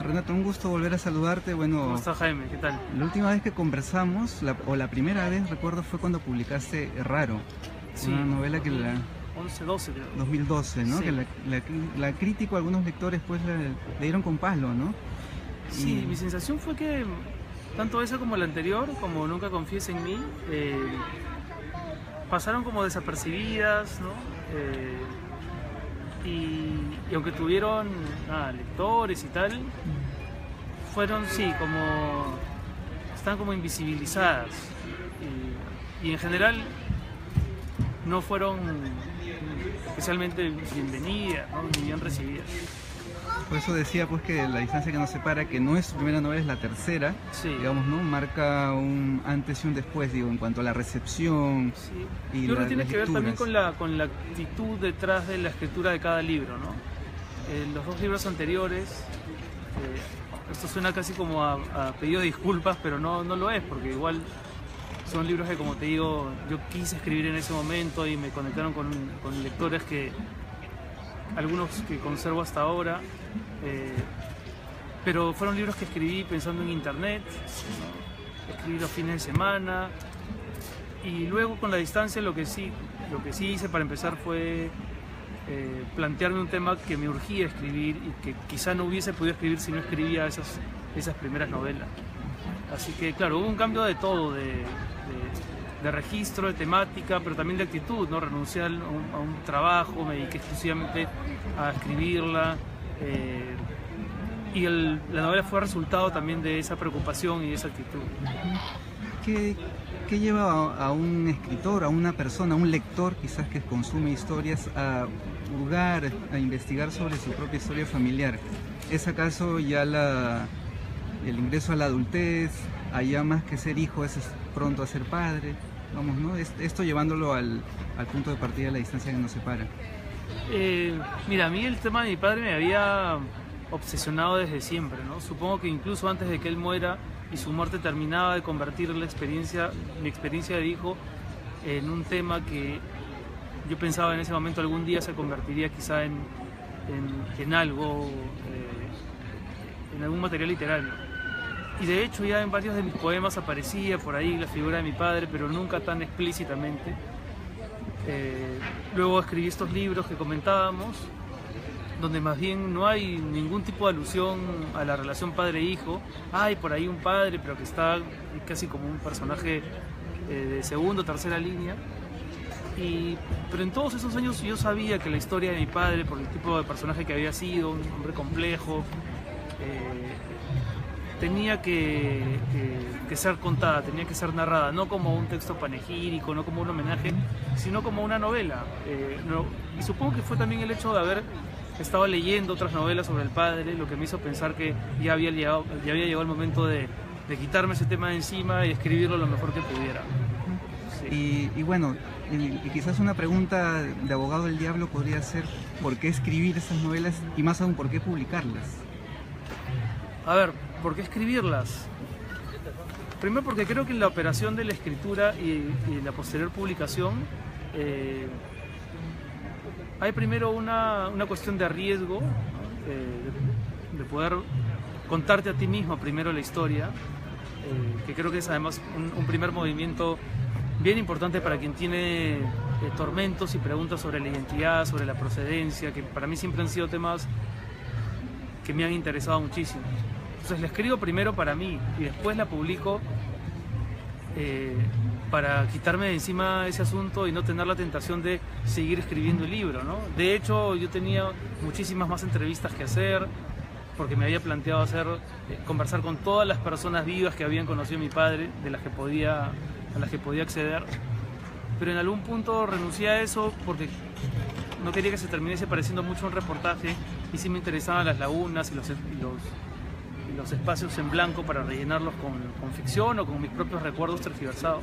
Renato, un gusto volver a saludarte. Bueno, ¿Cómo está Jaime? ¿Qué tal? la última vez que conversamos, la primera vez, recuerdo, fue cuando publicaste Raro, Sí, una novela que la 11, 12 creo. 2012, ¿no? Sí. Que la crítica, algunos lectores pues le dieron con palo, ¿no? Sí, Y- mi sensación fue que tanto esa como la anterior, como Nunca confíes en mí, pasaron como desapercibidas, ¿no? Y aunque tuvieron lectores y tal, fueron, sí, como... están como invisibilizadas. Y en general no fueron especialmente bienvenidas, ¿no? Ni bien recibidas. Por eso decía pues que La distancia que nos separa, que no es su primera novela, es la tercera, Sí. digamos, ¿no? Marca un antes y un después, digo, en cuanto a la recepción. Sí. Y Yo creo que tiene las que ver también lecturas. con la actitud detrás de la escritura de cada libro, ¿no? Los dos libros anteriores, esto suena casi como a pedido de disculpas, pero no lo es, porque igual son libros que, como te digo, yo quise escribir en ese momento y me conectaron con lectores que, algunos que conservo hasta ahora, pero fueron libros que escribí pensando en internet, ¿no? Escribí los fines de semana. Y luego con la distancia lo que sí hice para empezar fue plantearme un tema que me urgía escribir y que quizá no hubiese podido escribir si no escribía esas primeras novelas. Así que claro, hubo un cambio de todo, de registro, de temática, pero también de actitud, ¿no? Renuncié a un trabajo, me dediqué exclusivamente a escribirla. Y la novela fue resultado también de esa preocupación y de esa actitud. ¿Qué lleva a un escritor, a una persona, a un lector quizás que consume historias a hurgar, a investigar sobre su propia historia familiar? ¿Es acaso ya el ingreso a la adultez, allá más que ser hijo es pronto a ser padre? Vamos, ¿no? Esto llevándolo al punto de partida de La distancia que nos separa. Mira, a mí el tema de mi padre me había obsesionado desde siempre, ¿no? Supongo que incluso antes de que él muera y su muerte terminaba de convertir mi experiencia de hijo en un tema que yo pensaba en ese momento algún día se convertiría quizá en algo, en algún material literario. Y de hecho ya en varios de mis poemas aparecía por ahí la figura de mi padre, pero nunca tan explícitamente. Luego escribí estos libros que comentábamos, donde más bien no hay ningún tipo de alusión a la relación padre-hijo. Hay por ahí un padre, pero que está casi como un personaje de segunda o tercera línea. Pero en todos esos años yo sabía que la historia de mi padre, por el tipo de personaje que había sido, un hombre complejo, tenía que ser contada, tenía que ser narrada, no como un texto panegírico, no como un homenaje, sino como una novela. Y supongo que fue también el hecho de haber estado leyendo otras novelas sobre el padre, lo que me hizo pensar que ya había llegado el momento de quitarme ese tema de encima y escribirlo lo mejor que pudiera. Sí. Y bueno, y quizás una pregunta de abogado del diablo podría ser ¿por qué escribir esas novelas y más aún por qué publicarlas? A ver, ¿por qué escribirlas? Primero porque creo que en la operación de la escritura y la posterior publicación hay primero una cuestión de riesgo, ¿no? De poder contarte a ti mismo primero la historia, que creo que es además un primer movimiento bien importante para quien tiene tormentos y preguntas sobre la identidad, sobre la procedencia, que para mí siempre han sido temas que me han interesado muchísimo. Entonces la escribo primero para mí y después la publico para quitarme de encima ese asunto y no tener la tentación de seguir escribiendo el libro, ¿no? De hecho, yo tenía muchísimas más entrevistas que hacer, porque me había planteado conversar con todas las personas vivas que habían conocido a mi padre, a las que podía acceder, pero en algún punto renuncié a eso porque no quería que se terminase pareciendo mucho a un reportaje y sí me interesaban las lagunas y los espacios en blanco para rellenarlos con ficción o con mis propios recuerdos tergiversados.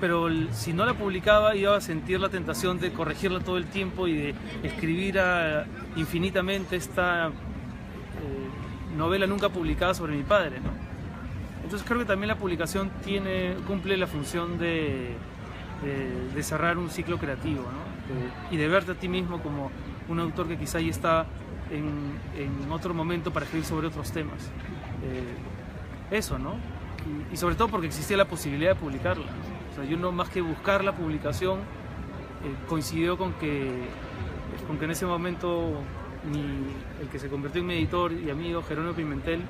Pero si no la publicaba iba a sentir la tentación de corregirla todo el tiempo y de escribir infinitamente esta novela nunca publicada sobre mi padre, ¿no? Entonces creo que también la publicación cumple la función de cerrar un ciclo creativo, ¿no? Y de verte a ti mismo como un autor que quizá ya está en otro momento para escribir sobre otros temas. Eso, ¿no? Y sobre todo porque existía la posibilidad de publicarla, ¿no? O sea, yo no más que buscar la publicación, coincidió con que en ese momento el que se convirtió en mi editor y amigo, Jerónimo Pimentel,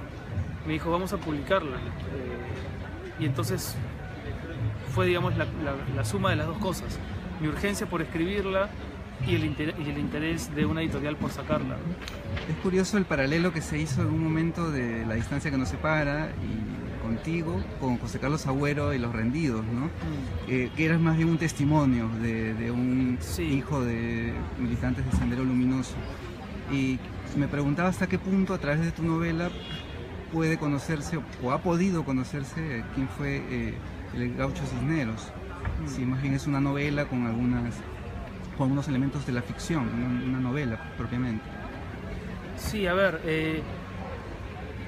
me dijo, vamos a publicarla. Y entonces fue, digamos, la suma de las dos cosas, mi urgencia por escribirla y el interés de una editorial por sacarla. Es curioso el paralelo que se hizo en un momento de La distancia que nos separa y contigo, con José Carlos Agüero y Los rendidos, ¿no? Que eras más bien un testimonio de un hijo de militantes de Sendero Luminoso. Y me preguntaba hasta qué punto a través de tu novela puede conocerse o ha podido conocerse quién fue el Gaucho Cisneros. Si más bien es una novela con algunos elementos de la ficción, una novela propiamente. Sí, a ver,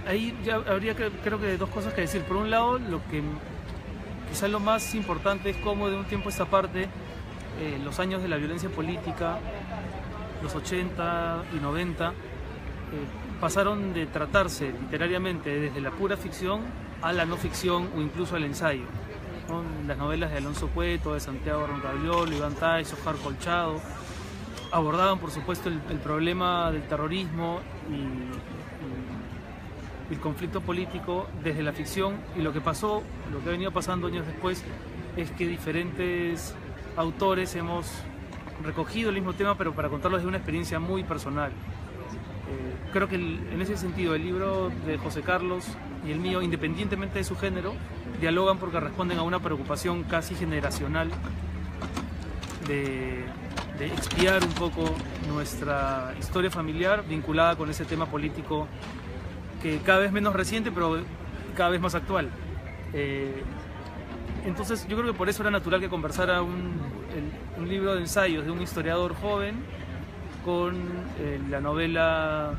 ahí ya habría creo que dos cosas que decir. Por un lado, quizás lo más importante es cómo de un tiempo a esta parte, los años de la violencia política, los 80 y 90, pasaron de tratarse literariamente desde la pura ficción a la no ficción o incluso al ensayo, ¿no? Las novelas de Alonso Cueto, de Santiago Roncagliolo, Iván Tais, Oscar Colchado abordaban por supuesto el problema del terrorismo y el conflicto político desde la ficción, y lo que ha venido pasando años después es que diferentes autores hemos recogido el mismo tema, pero para contarlo desde una experiencia muy personal. Creo que en ese sentido el libro de José Carlos y el mío, independientemente de su género, dialogan porque responden a una preocupación casi generacional de expiar un poco nuestra historia familiar vinculada con ese tema político que cada vez menos reciente, pero cada vez más actual. Entonces yo creo que por eso era natural que conversara un libro de ensayos de un historiador joven con la novela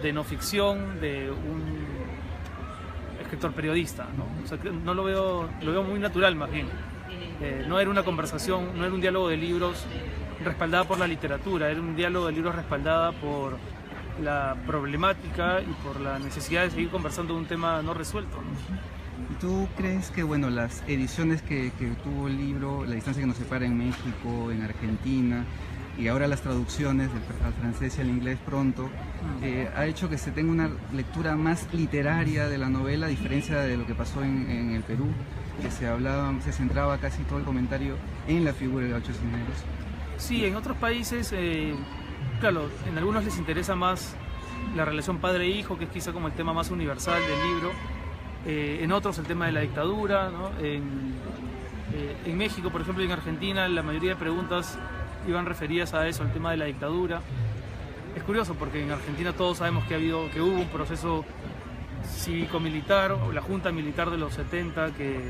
de no ficción de un escritor periodista, ¿no? O sea, lo veo muy natural más bien. No era una conversación, no era un diálogo de libros respaldada por la literatura, era un diálogo de libros respaldada por la problemática y por la necesidad de seguir conversando de un tema no resuelto, ¿no? ¿Y tú crees que, bueno, las ediciones que tuvo el libro, La distancia que nos separa en México, en Argentina, y ahora las traducciones al francés y al inglés pronto, ha hecho que se tenga una lectura más literaria de la novela, a diferencia de lo que pasó en el Perú, que se centraba casi todo el comentario en la figura del Gaucho Cisneros? Sí, en otros países, claro, en algunos les interesa más la relación padre-hijo, que es quizá como el tema más universal del libro. En otros el tema de la dictadura, ¿no? En México, por ejemplo, y en Argentina, la mayoría de preguntas iban referidas a eso, al tema de la dictadura. Es curioso porque en Argentina todos sabemos que hubo un proceso cívico-militar, o la junta militar de los 70 que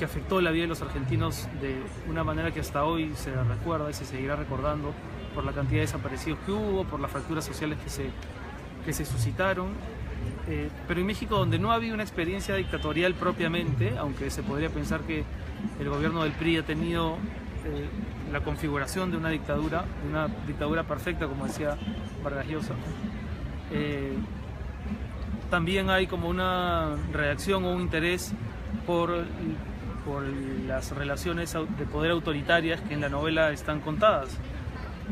afectó la vida de los argentinos de una manera que hasta hoy se recuerda y se seguirá recordando por la cantidad de desaparecidos que hubo, por las fracturas sociales que se suscitaron. Pero en México, donde no ha habido una experiencia dictatorial propiamente, aunque se podría pensar que el gobierno del PRI ha tenido la configuración de una dictadura perfecta, como decía Vargas Llosa, también hay como una reacción o un interés por las relaciones de poder autoritarias que en la novela están contadas.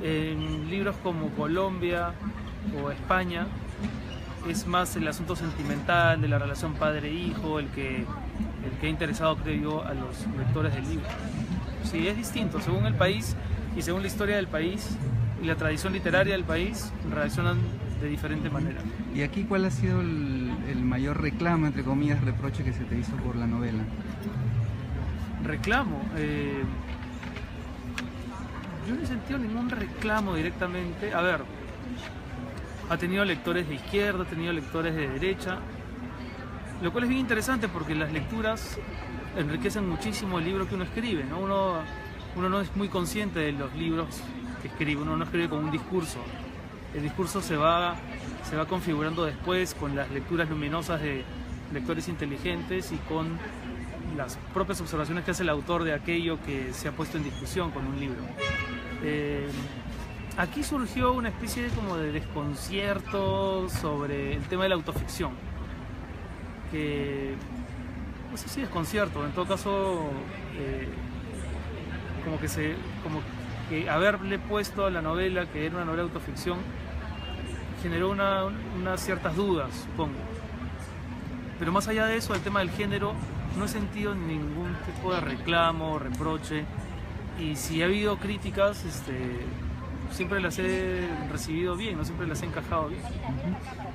En libros como Colombia o España es más el asunto sentimental de la relación padre-hijo el que ha interesado, creo yo, a los lectores del libro. Sí, es distinto, según el país y según la historia del país y la tradición literaria del país, reaccionan de diferente manera. ¿Y aquí cuál ha sido el mayor reclamo, entre comillas, reproche que se te hizo por la novela? Reclamo. Yo no he sentido ningún reclamo directamente. A ver, ha tenido lectores de izquierda, ha tenido lectores de derecha, lo cual es bien interesante porque las lecturas enriquecen muchísimo el libro que uno escribe, ¿no? Uno no es muy consciente de los libros que escribe, uno no escribe con un discurso. El discurso se va configurando después con las lecturas luminosas de lectores inteligentes y con las propias observaciones que hace el autor de aquello que se ha puesto en discusión con un libro. Aquí surgió una especie de, como de desconcierto sobre el tema de la autoficción, que no sé si desconcierto, en todo caso como que haberle puesto a la novela que era una novela de autoficción generó unas ciertas dudas, supongo. Pero más allá de eso, el tema del género, no he sentido ningún tipo de reclamo, reproche, y si ha habido críticas, siempre las he recibido bien, no siempre las he encajado bien.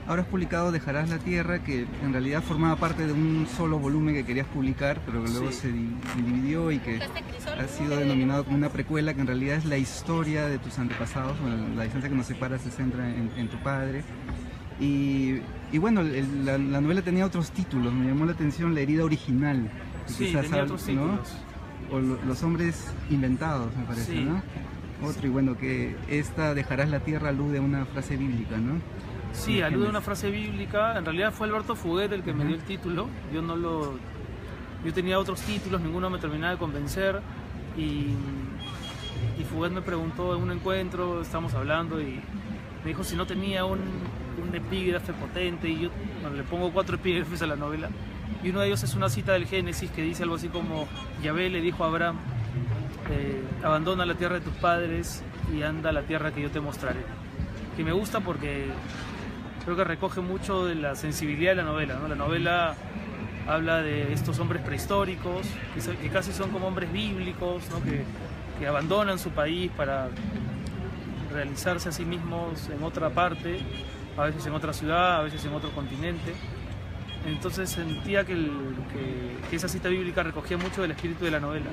Ahora has publicado Dejarás la Tierra, que en realidad formaba parte de un solo volumen que querías publicar, pero que luego se dividió y que ha sido denominado como una precuela, que en realidad es la historia de tus antepasados. Bueno, la distancia que nos separa se centra en tu padre. Y bueno, la novela tenía otros títulos, me llamó la atención La herida original. Sí, tenía otros títulos. O Los hombres inventados, me parece, sí, ¿no? Otro, y bueno, que esta Dejarás la Tierra alude a una frase bíblica, ¿no? Sí, alude a una frase bíblica. En realidad fue Alberto Fuguet el que me dio el título. Yo tenía otros títulos, ninguno me terminaba de convencer. Y Fuguet me preguntó en un encuentro, estábamos hablando, y me dijo si no tenía un epígrafe potente, y yo le pongo 4 epígrafes a la novela. Y uno de ellos es una cita del Génesis que dice algo así como: Yahvé le dijo a Abraham, abandona la tierra de tus padres y anda a la tierra que yo te mostraré. Que me gusta porque creo que recoge mucho de la sensibilidad de la novela, ¿no? La novela habla de estos hombres prehistóricos, que casi son como hombres bíblicos, ¿no? que abandonan su país para realizarse a sí mismos en otra parte, a veces en otra ciudad, a veces en otro continente. Entonces sentía que esa cita bíblica recogía mucho del espíritu de la novela.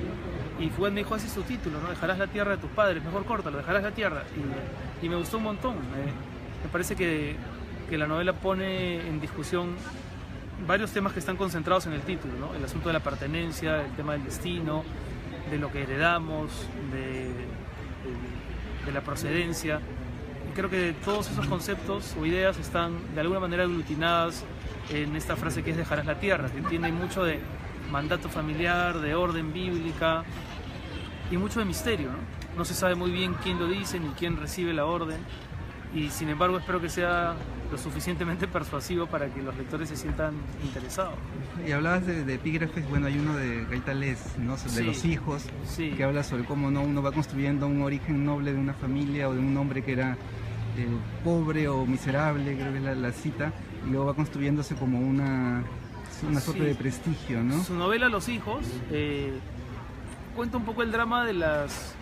Y Fuguet me dijo, así es su título, ¿no? Dejarás la tierra de tus padres, mejor córtalo, Dejarás la tierra. Y me gustó un montón. Me parece que la novela pone en discusión varios temas que están concentrados en el título, ¿no? El asunto de la pertenencia, el tema del destino, de lo que heredamos, de la procedencia. Y creo que todos esos conceptos o ideas están de alguna manera aglutinadas en esta frase que es Dejarás la tierra, que tiene mucho de mandato familiar, de orden bíblica y mucho de misterio, ¿no? No se sabe muy bien quién lo dice ni quién recibe la orden, y sin embargo espero que sea lo suficientemente persuasivo para que los lectores se sientan interesados. Y hablabas de epígrafes, bueno, hay uno de Gaitales, ¿no? De los hijos, que habla sobre cómo uno va construyendo un origen noble de una familia o de un hombre que era pobre o miserable, creo que es la cita, y luego va construyéndose como una suerte de prestigio, ¿no? Su novela Los hijos cuenta un poco el drama de las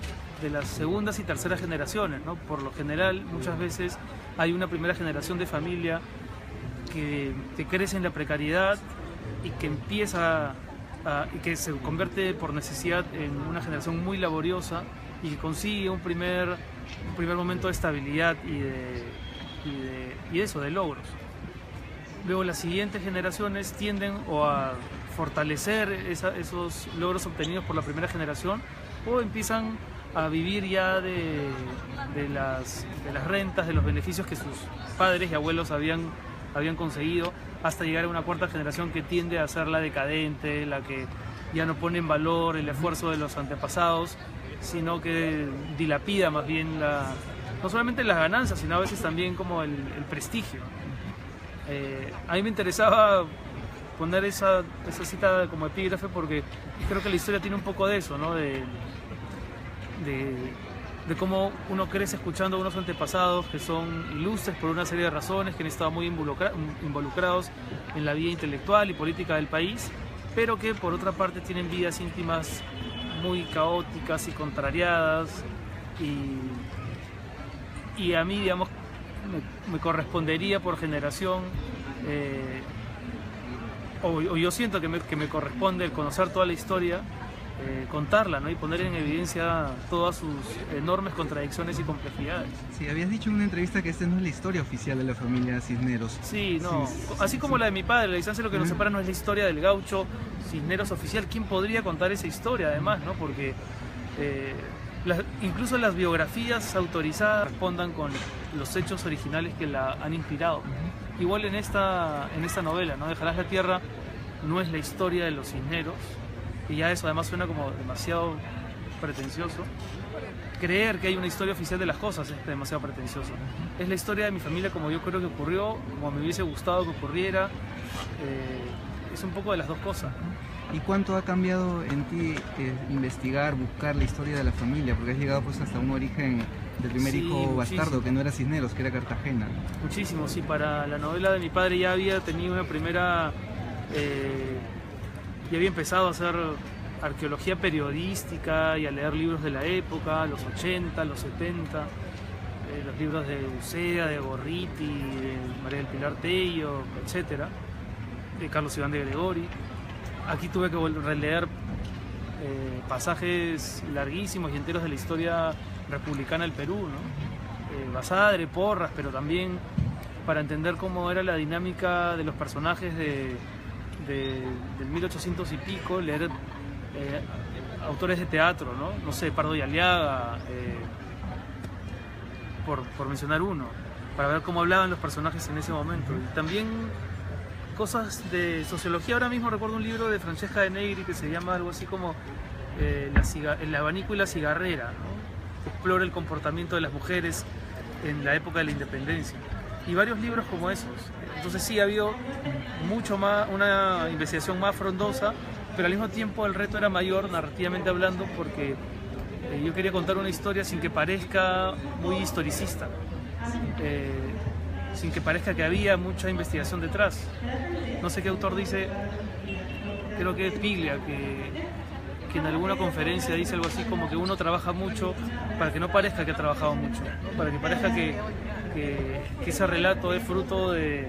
segundas y terceras generaciones, ¿no? Por lo general, muchas veces hay una primera generación de familia que crece en la precariedad y que y que se convierte por necesidad en una generación muy laboriosa y que consigue un primer momento de estabilidad y de logros. Luego las siguientes generaciones tienden o a fortalecer esos logros obtenidos por la primera generación, o empiezan a vivir ya de las rentas, de los beneficios que sus padres y abuelos habían conseguido, hasta llegar a una cuarta generación que tiende a ser la decadente, la que ya no pone en valor el esfuerzo de los antepasados, sino que dilapida más bien no solamente las ganancias, sino a veces también como el prestigio. A mí me interesaba poner esa cita como epígrafe porque creo que la historia tiene un poco de eso, ¿no? De cómo uno crece escuchando a unos antepasados que son ilustres por una serie de razones, que han estado muy involucrados en la vida intelectual y política del país, pero que por otra parte tienen vidas íntimas muy caóticas y contrariadas, y a mí, digamos, me correspondería por generación, o yo siento que me corresponde el conocer toda la historia, contarla, ¿no? Y poner en evidencia todas sus enormes contradicciones y complejidades. Sí, habías dicho en una entrevista que esta no es la historia oficial de la familia Cisneros. Sí, no. Sí, así como la de mi padre, la distancia de lo que nos separa no es la historia del gaucho Cisneros oficial. ¿Quién podría contar esa historia además, no? Porque incluso las biografías autorizadas respondan con los hechos originales que la han inspirado. Igual en esta novela, ¿no? Dejarás la tierra no es la historia de los Cisneros, y ya eso además suena como demasiado pretencioso. creer que hay una historia oficial de las cosas es demasiado pretencioso. Es la historia de mi familia como yo creo que ocurrió, como me hubiese gustado que ocurriera. Es un poco de las dos cosas. ¿Y cuánto ha cambiado en ti investigar, buscar la historia de la familia? Porque has llegado pues hasta un origen del primer hijo muchísimo. bastardo, que no era Cisneros, que era Cartagena. Muchísimo, sí. Para la novela de mi padre ya había tenido una primera... ya había empezado a hacer arqueología periodística y a leer libros de la época, los 80, los 70, los libros de Uceda, de Gorriti, de María del Pilar Tello, etcétera, de Carlos Iván de Gregori. Aquí tuve que releer pasajes larguísimos y enteros de la historia republicana del Perú, ¿no? Basadre, Porras, pero también para entender cómo era la dinámica de los personajes del 1800 y pico, leer autores de teatro, ¿no? No sé, Pardo y Aliaga, por mencionar uno, para ver cómo hablaban los personajes en ese momento. Y también cosas de sociología. Ahora mismo recuerdo un libro de Francesca de Negri que se llama algo así como El abanico y la cigarrera, ¿no? Explora el comportamiento de las mujeres en la época de la independencia. Y varios libros como esos. Entonces sí, ha habido mucho más, una investigación más frondosa, pero al mismo tiempo el reto era mayor, narrativamente hablando, porque yo quería contar una historia sin que parezca muy historicista, sin que parezca que había mucha investigación detrás. No sé qué autor dice, creo que es Piglia, que en alguna conferencia dice algo así como que uno trabaja mucho para que no parezca que ha trabajado mucho, ¿no? Para que parezca que ese relato es fruto de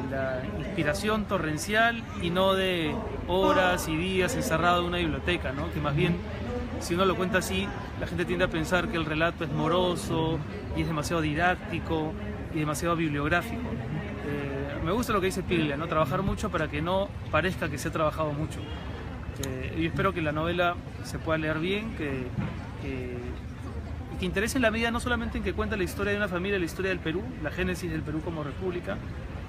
la inspiración torrencial y no de horas y días encerrado en una biblioteca, ¿no? Que más bien, si uno lo cuenta así, la gente tiende a pensar que el relato es moroso y es demasiado didáctico y demasiado bibliográfico. Me gusta lo que dice Piglia, ¿no? Trabajar mucho para que no parezca que se ha trabajado mucho. Y espero que la novela se pueda leer bien, que interese en la medida no solamente en que cuenta la historia de una familia, la historia del Perú, la génesis del Perú como república,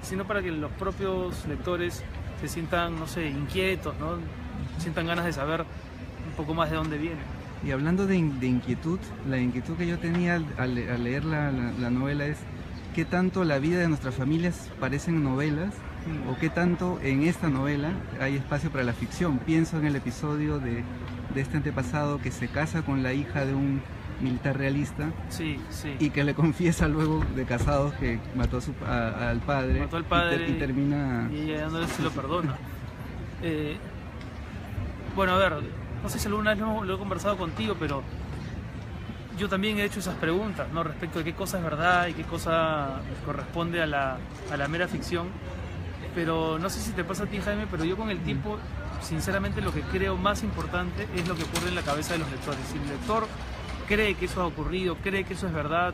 sino para que los propios lectores se sientan, no sé, inquietos, ¿no? Sientan ganas de saber un poco más de dónde viene. Y hablando de inquietud, la inquietud que yo tenía al leer la novela es qué tanto la vida de nuestras familias parecen novelas o qué tanto en esta novela hay espacio para la ficción. Pienso en el episodio de este antepasado que se casa con la hija de un militar realista, sí, sí, y que le confiesa luego de casados que mató al padre, mató al padre y termina... y ella no se lo perdona. Bueno, a ver, no sé si alguna vez lo he conversado contigo, pero yo también he hecho esas preguntas, ¿no? Respecto de qué cosa es verdad y qué cosa corresponde a la mera ficción. Pero no sé si te pasa a ti, Jaime, pero yo con el tiempo, sinceramente, lo que creo más importante es lo que ocurre en la cabeza de los lectores. Si el lector cree que eso ha ocurrido, cree que eso es verdad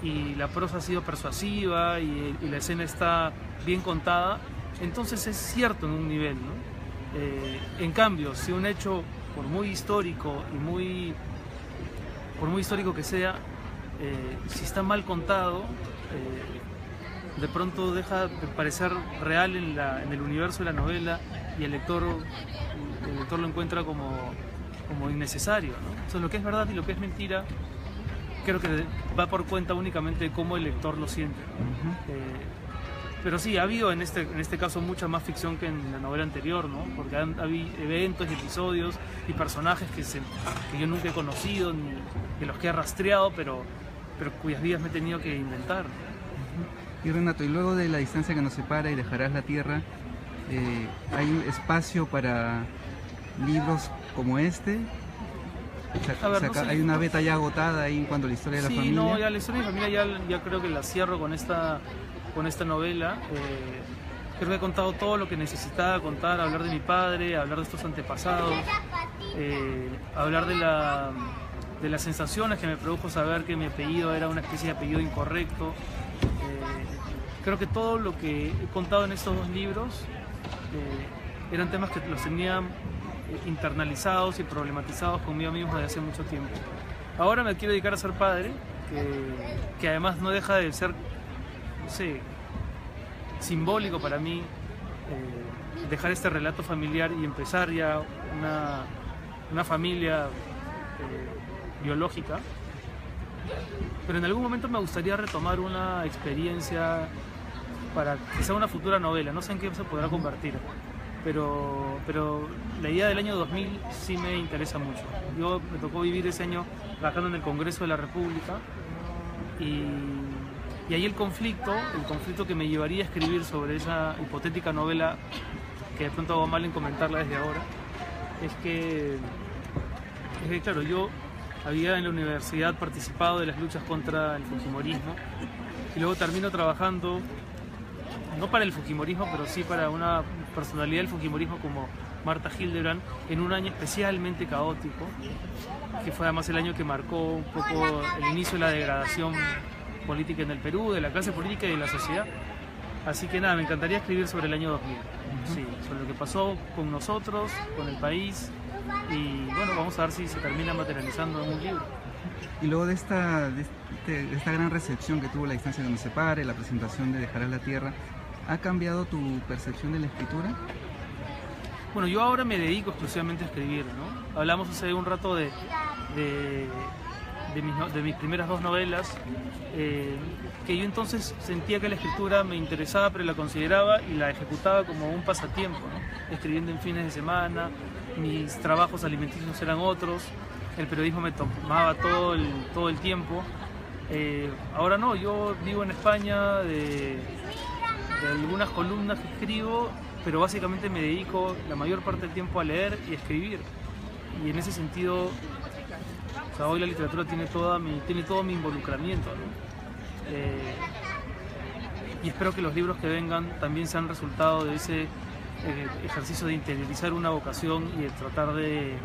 y la prosa ha sido persuasiva y la escena está bien contada, entonces es cierto en un nivel, ¿no? En cambio, si un hecho, por muy histórico que sea, si está mal contado, de pronto deja de parecer real en el universo de la novela y el lector lo encuentra como innecesario, ¿no? Entonces, lo que es verdad y lo que es mentira creo que va por cuenta únicamente de cómo el lector lo siente, ¿no? Pero sí, ha habido en este caso mucha más ficción que en la novela anterior, ¿no? Porque ha habido eventos y episodios y personajes que yo nunca he conocido, ni de los que he rastreado, pero cuyas vidas me he tenido que inventar. Y Renato, y luego de la distancia que nos separa y dejarás la tierra, ¿hay un espacio para libros como este? No sé. ¿Hay una beta ya agotada ahí en cuanto a la historia de la familia? Sí, no, ya la historia de mi familia ya creo que la cierro con esta novela. Creo que he contado todo lo que necesitaba contar, hablar de mi padre, hablar de estos antepasados, hablar de las sensaciones que me produjo saber que mi apellido era una especie de apellido incorrecto. Creo que todo lo que he contado en estos dos libros eran temas que los tenía internalizados y problematizados conmigo mismo desde hace mucho tiempo. Ahora me quiero dedicar a ser padre, que además no deja de ser, no sé, simbólico para mí, dejar este relato familiar y empezar ya una familia biológica, pero en algún momento me gustaría retomar una experiencia para quizá una futura novela, no sé en qué se podrá convertir, pero la idea del año 2000 sí me interesa mucho. Yo me tocó vivir ese año trabajando en el Congreso de la República y ahí el conflicto que me llevaría a escribir sobre esa hipotética novela, que de pronto hago mal en comentarla desde ahora, es que claro, yo había en la universidad participado de las luchas contra el fujimorismo y luego termino trabajando, no para el fujimorismo, pero sí para una personalidad del fujimorismo como Marta Hildebrand, en un año especialmente caótico, que fue además el año que marcó un poco el inicio de la degradación política en el Perú, de la clase política y de la sociedad. Así que nada, me encantaría escribir sobre el año 2000, sí, sobre lo que pasó con nosotros, con el país, y bueno, vamos a ver si se termina materializando en un libro. Y luego de esta gran recepción que tuvo La distancia que nos separe, la presentación de Dejarás la tierra, ¿ha cambiado tu percepción de la escritura? Bueno, yo ahora me dedico exclusivamente a escribir, ¿no? Hablamos hace un rato de mis primeras 2 novelas, que yo entonces sentía que la escritura me interesaba, pero la consideraba y la ejecutaba como un pasatiempo, ¿no? Escribiendo en fines de semana, mis trabajos alimenticios eran otros, el periodismo me tomaba todo el tiempo. Ahora no, yo vivo en España de algunas columnas que escribo, pero básicamente me dedico la mayor parte del tiempo a leer y a escribir. Y en ese sentido, o sea, hoy la literatura tiene todo mi involucramiento, ¿no? Y espero que los libros que vengan también sean resultado de ese ejercicio de interiorizar una vocación y de tratar de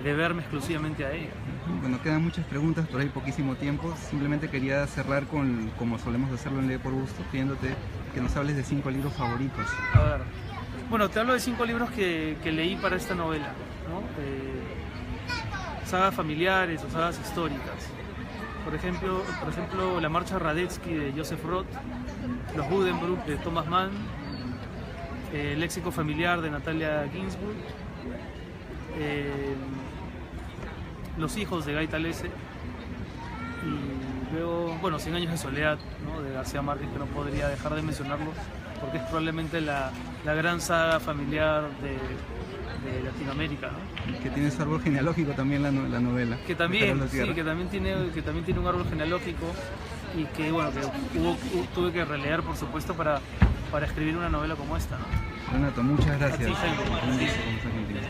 verme exclusivamente a ella. Bueno, quedan muchas preguntas, pero hay poquísimo tiempo. Simplemente quería cerrar como solemos hacerlo en Lee por Gusto, pidiéndote que nos hables de 5 libros favoritos. A ver, bueno, te hablo de 5 libros que leí para esta novela, ¿no? Sagas familiares o sagas históricas. Por ejemplo, La marcha Radetzky de Joseph Roth, Los Buddenbrook de Thomas Mann, El léxico familiar de Natalia Ginzburg, Los hijos de Guy Talese y luego, bueno, 100 años de soledad, ¿no? De García Márquez, que no podría dejar de mencionarlo porque es probablemente la gran saga familiar de Latinoamérica, ¿no? Que tiene su árbol genealógico también la novela. Que también, sí, que también tiene un árbol genealógico y que, bueno, que tuve que releer, por supuesto, para escribir una novela como esta, ¿no? Renato, muchas gracias. A ti, Jaime. Un gusto conversar contigo.